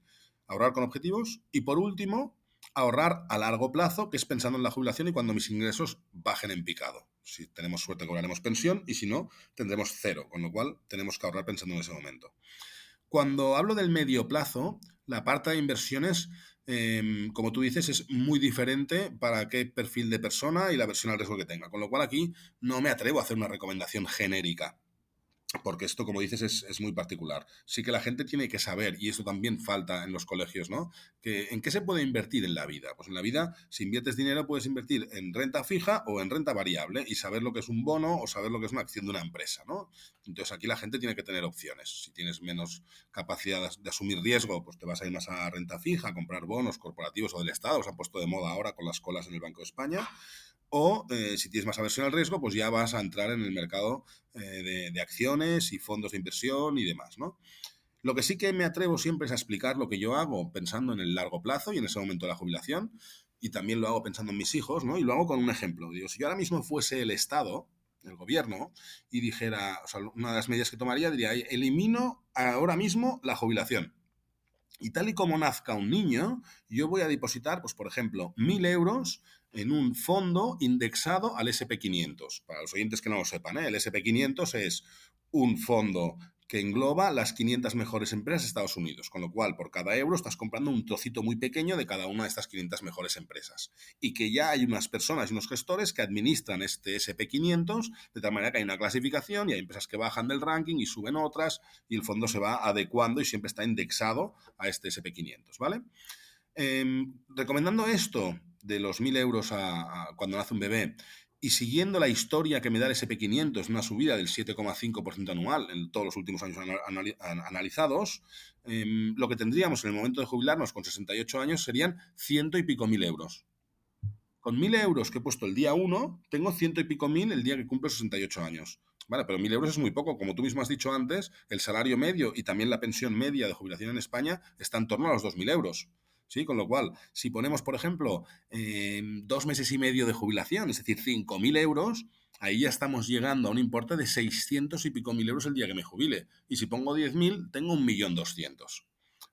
Ahorrar con objetivos. Y por último, ahorrar a largo plazo, que es pensando en la jubilación y cuando mis ingresos bajen en picado. Si tenemos suerte cobraremos pensión y si no, tendremos cero, con lo cual tenemos que ahorrar pensando en ese momento. Cuando hablo del medio plazo, la parte de inversiones, como tú dices, es muy diferente para qué perfil de persona y la versión al riesgo que tenga. Con lo cual aquí no me atrevo a hacer una recomendación genérica, porque esto, como dices, es muy particular. Sí que la gente tiene que saber, y eso también falta en los colegios, ¿no? Que, ¿en qué se puede invertir en la vida? Pues en la vida, si inviertes dinero, puedes invertir en renta fija o en renta variable y saber lo que es un bono o saber lo que es una acción de una empresa, ¿no? Entonces aquí la gente tiene que tener opciones. Si tienes menos capacidad de asumir riesgo, pues te vas a ir más a renta fija, a comprar bonos corporativos o del Estado, se han puesto de moda ahora con las colas en el Banco de España. O si tienes más aversión al riesgo, pues ya vas a entrar en el mercado de acciones y fondos de inversión y demás, ¿no? Lo que sí que me atrevo siempre es a explicar lo que yo hago pensando en el largo plazo y en ese momento de la jubilación, y también lo hago pensando en mis hijos, ¿no? Y lo hago con un ejemplo. Digo, si yo ahora mismo fuese el Estado, el gobierno, y dijera, o sea, una de las medidas que tomaría, diría, elimino ahora mismo la jubilación. Y tal y como nazca un niño, yo voy a depositar, pues por ejemplo, 1.000 euros en un fondo indexado al SP500. Para los oyentes que no lo sepan, ¿eh? El SP500 es un fondo que engloba las 500 mejores empresas de Estados Unidos, con lo cual por cada euro estás comprando un trocito muy pequeño de cada una de estas 500 mejores empresas. Y que ya hay unas personas y unos gestores que administran este SP500 de tal manera que hay una clasificación y hay empresas que bajan del ranking y suben otras y el fondo se va adecuando y siempre está indexado a este SP500, ¿vale? Recomendando esto de los 1.000 euros cuando nace un bebé y siguiendo la historia que me da el SP500, una subida del 7,5% anual en todos los últimos años analizados, lo que tendríamos en el momento de jubilarnos con 68 años serían ciento y pico mil euros. Con 1.000 euros que he puesto el día 1, tengo ciento y pico mil el día que cumplo 68 años. Vale, pero 1.000 euros es muy poco. Como tú mismo has dicho antes, el salario medio y también la pensión media de jubilación en España está en torno a los 2.000 euros. ¿Sí? Con lo cual, si ponemos, por ejemplo, 2 meses y medio de jubilación, es decir, 5.000 euros, ahí ya estamos llegando a un importe de 600 y pico mil euros el día que me jubile. Y si pongo 10.000, tengo 1.200.000.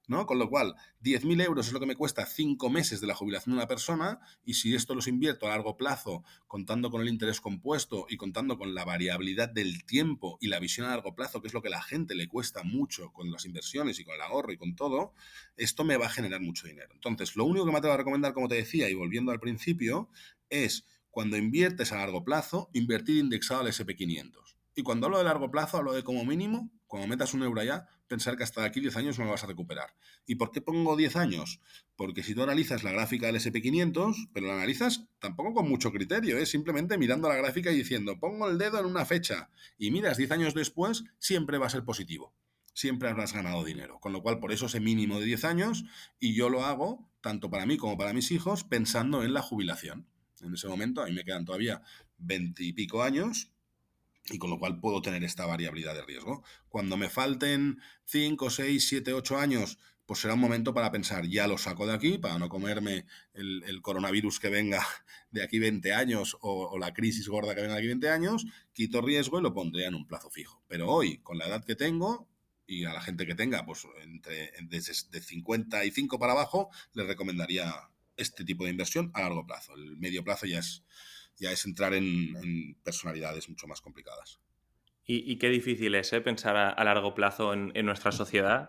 ¿No? Con lo cual, 10.000 euros es lo que me cuesta 5 meses de la jubilación de una persona, y si esto los invierto a largo plazo, contando con el interés compuesto y contando con la variabilidad del tiempo y la visión a largo plazo, que es lo que a la gente le cuesta mucho con las inversiones y con el ahorro y con todo, esto me va a generar mucho dinero. Entonces, lo único que me atrevo a recomendar, como te decía, y volviendo al principio, es cuando inviertes a largo plazo, invertir indexado al SP500. Y cuando hablo de largo plazo, hablo de como mínimo, cuando metas un euro allá, pensar que hasta aquí 10 años no lo vas a recuperar. ¿Y por qué pongo 10 años? Porque si tú analizas la gráfica del SP500, pero la analizas tampoco con mucho criterio, simplemente mirando la gráfica y diciendo, pongo el dedo en una fecha y miras 10 años después, siempre va a ser positivo. Siempre habrás ganado dinero. Con lo cual, por eso ese mínimo de 10 años, y yo lo hago, tanto para mí como para mis hijos, pensando en la jubilación. En ese momento, a mí me quedan todavía 20 y pico años, y con lo cual puedo tener esta variabilidad de riesgo. Cuando me falten 5, 6, 7, 8 años, pues será un momento para pensar, ya lo saco de aquí, para no comerme el coronavirus que venga de aquí 20 años o la crisis gorda que venga de aquí 20 años, quito riesgo y lo pondré en un plazo fijo. Pero hoy, con la edad que tengo, y a la gente que tenga, pues de 55 para abajo, les recomendaría este tipo de inversión a largo plazo. El medio plazo ya es entrar en personalidades mucho más complicadas. Y qué difícil es pensar a largo plazo en nuestra sociedad.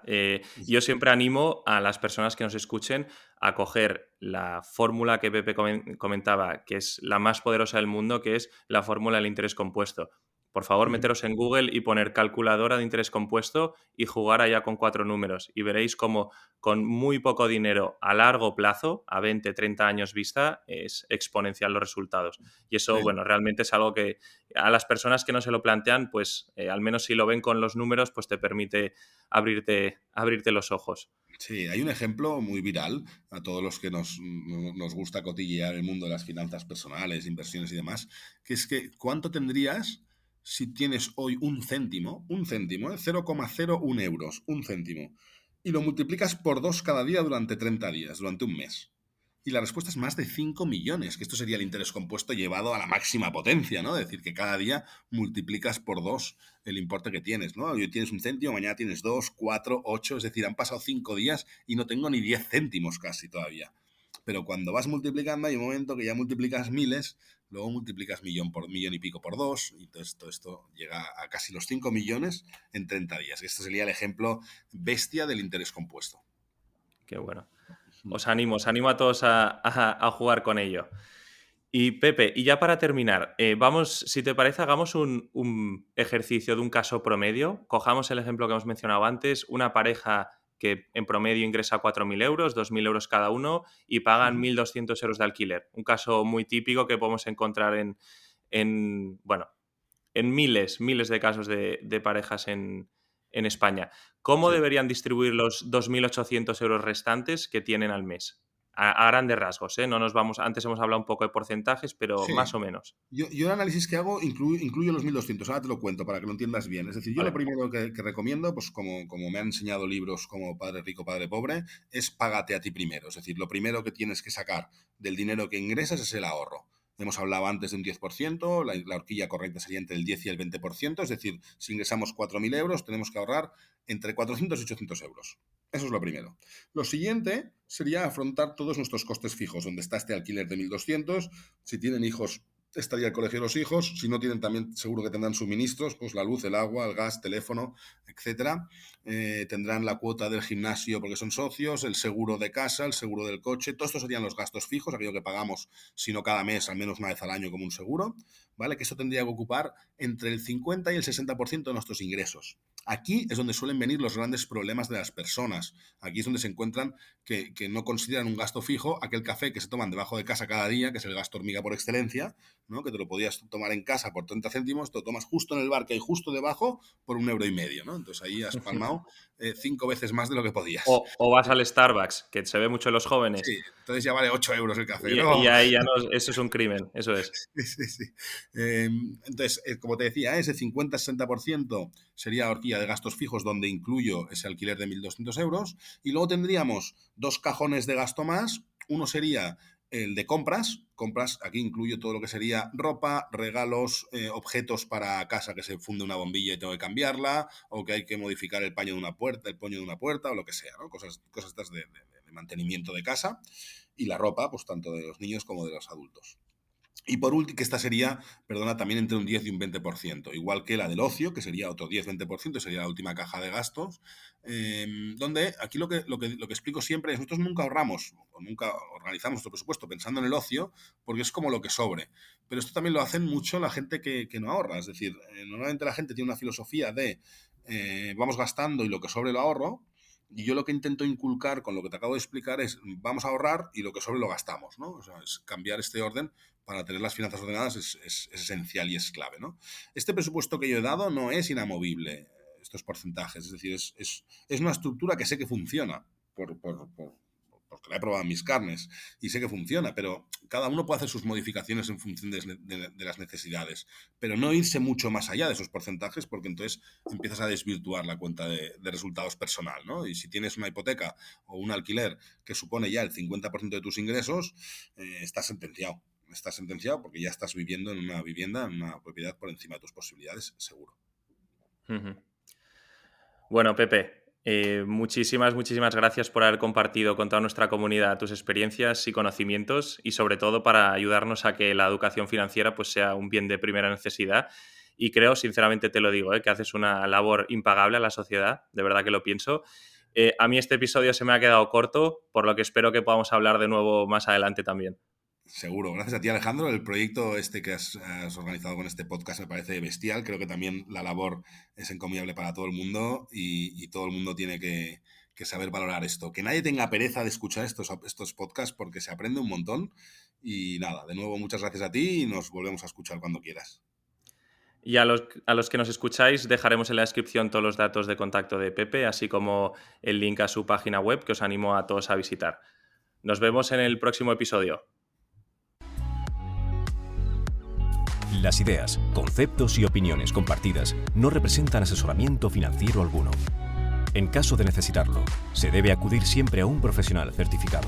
Yo siempre animo a las personas que nos escuchen a coger la fórmula que Pepe comentaba, que es la más poderosa del mundo, que es la fórmula del interés compuesto. Por favor, meteros en Google y poner calculadora de interés compuesto y jugar allá con 4 números. Y veréis cómo con muy poco dinero a largo plazo, a 20, 30 años vista, es exponencial los resultados. Y eso, Sí. bueno, realmente es algo que a las personas que no se lo plantean, pues al menos si lo ven con los números, pues te permite abrirte los ojos. Sí, hay un ejemplo muy viral a todos los que nos gusta cotillear el mundo de las finanzas personales, inversiones y demás, que es que ¿cuánto tendrías si tienes hoy un céntimo, 0,01 euros, un céntimo, y lo multiplicas por 2 cada día durante 30 días, durante un mes? Y la respuesta es más de 5 millones, que esto sería el interés compuesto llevado a la máxima potencia, ¿no? Es decir, que cada día multiplicas por 2 el importe que tienes, ¿no? Hoy tienes un céntimo, mañana tienes 2, 4, 8, es decir, han pasado 5 días y no tengo ni 10 céntimos casi todavía. pero cuando vas multiplicando hay un momento que ya multiplicas miles, luego multiplicas millón y pico por 2, y entonces todo esto llega a casi los 5 millones en 30 días. Este sería el ejemplo bestia del interés compuesto. Qué bueno. Os animo a todos a jugar con ello. Y Pepe, y ya para terminar, vamos, si te parece, hagamos un ejercicio de un caso promedio. Cojamos el ejemplo que hemos mencionado antes, una pareja que en promedio ingresa 4.000 euros, 2.000 euros cada uno y pagan 1.200 euros de alquiler. Un caso muy típico que podemos encontrar en miles de casos de parejas en España. ¿Cómo deberían distribuir los 2.800 euros restantes que tienen al mes? A grandes rasgos, ¿eh? No nos vamos. Antes hemos hablado un poco de porcentajes, pero más o menos. Yo el análisis que hago incluyo los 1.200. Ahora te lo cuento para que lo entiendas bien. Es decir, yo lo primero que recomiendo, pues como me han enseñado libros como Padre Rico, Padre Pobre, es págate a ti primero. Es decir, lo primero que tienes que sacar del dinero que ingresas es el ahorro. Hemos hablado antes de un 10%, la horquilla correcta sería entre el 10 y el 20%, es decir, si ingresamos 4.000 euros, tenemos que ahorrar entre 400 y 800 euros. Eso es lo primero. Lo siguiente sería afrontar todos nuestros costes fijos, donde está este alquiler de 1.200. Si tienen hijos, estaría el colegio de los hijos. Si no tienen, también seguro que tendrán suministros, pues la luz, el agua, el gas, teléfono, etcétera. Tendrán la cuota del gimnasio porque son socios, el seguro de casa, el seguro del coche. Todos estos serían los gastos fijos, aquello que pagamos, si no cada mes, al menos una vez al año como un seguro, ¿vale? Que eso tendría que ocupar entre el 50 y el 60% de nuestros ingresos. Aquí es donde suelen venir los grandes problemas de las personas. Aquí es donde se encuentran que no consideran un gasto fijo aquel café que se toman debajo de casa cada día, que es el gasto hormiga por excelencia, ¿no? Que te lo podías tomar en casa por 30 céntimos, te lo tomas justo en el bar que hay justo debajo por 1,50 €, ¿no? Entonces ahí has palmado 5 veces más de lo que podías. O vas al Starbucks, que se ve mucho en los jóvenes. Sí, entonces ya vale 8 euros el café, ¿no? Y ahí ya no, eso es un crimen, eso es. Sí. Entonces, como te decía, ese 50-60% sería la horquilla de gastos fijos, donde incluyo ese alquiler de 1.200 euros. Y luego tendríamos 2 cajones de gasto más. Uno sería el de compras. Compras, aquí incluyo todo lo que sería ropa, regalos, objetos para casa, que se funde una bombilla y tengo que cambiarla, o que hay que modificar el puño de una puerta, o lo que sea, ¿no? Cosas estas de mantenimiento de casa. Y la ropa, pues tanto de los niños como de los adultos. Y por último, que esta sería, también entre un 10 y un 20%, igual que la del ocio, que sería otro 10-20%, sería la última caja de gastos, donde aquí lo que explico siempre es, nosotros nunca ahorramos o nunca organizamos nuestro presupuesto pensando en el ocio, porque es como lo que sobre. Pero esto también lo hacen mucho la gente que no ahorra, es decir, normalmente la gente tiene una filosofía de vamos gastando y lo que sobre lo ahorro. Y yo lo que intento inculcar con lo que te acabo de explicar es vamos a ahorrar y lo que sobre lo gastamos, ¿no? O sea, es cambiar este orden para tener las finanzas ordenadas es esencial y es clave, ¿no? Este presupuesto que yo he dado no es inamovible, estos porcentajes. Es decir, es una estructura que sé que funciona porque la he probado en mis carnes y sé que funciona, pero cada uno puede hacer sus modificaciones en función de las necesidades, pero no irse mucho más allá de esos porcentajes, porque entonces empiezas a desvirtuar la cuenta de resultados personal, ¿no? Y si tienes una hipoteca o un alquiler que supone ya el 50% de tus ingresos, estás sentenciado. Estás sentenciado porque ya estás viviendo en una vivienda, en una propiedad por encima de tus posibilidades, seguro. Bueno, Pepe, muchísimas gracias por haber compartido con toda nuestra comunidad tus experiencias y conocimientos y sobre todo para ayudarnos a que la educación financiera pues sea un bien de primera necesidad. Y creo, sinceramente te lo digo, que haces una labor impagable a la sociedad, de verdad que lo pienso. A mí este episodio se me ha quedado corto, por lo que espero que podamos hablar de nuevo más adelante también. Seguro. Gracias a ti, Alejandro. El proyecto que has organizado con este podcast me parece bestial. Creo que también la labor es encomiable para todo el mundo y todo el mundo tiene que saber valorar esto. Que nadie tenga pereza de escuchar estos podcasts porque se aprende un montón. Y nada, de nuevo, muchas gracias a ti y nos volvemos a escuchar cuando quieras. Y a los que nos escucháis dejaremos en la descripción todos los datos de contacto de Pepe, así como el link a su página web que os animo a todos a visitar. Nos vemos en el próximo episodio. Las ideas, conceptos y opiniones compartidas no representan asesoramiento financiero alguno. En caso de necesitarlo, se debe acudir siempre a un profesional certificado.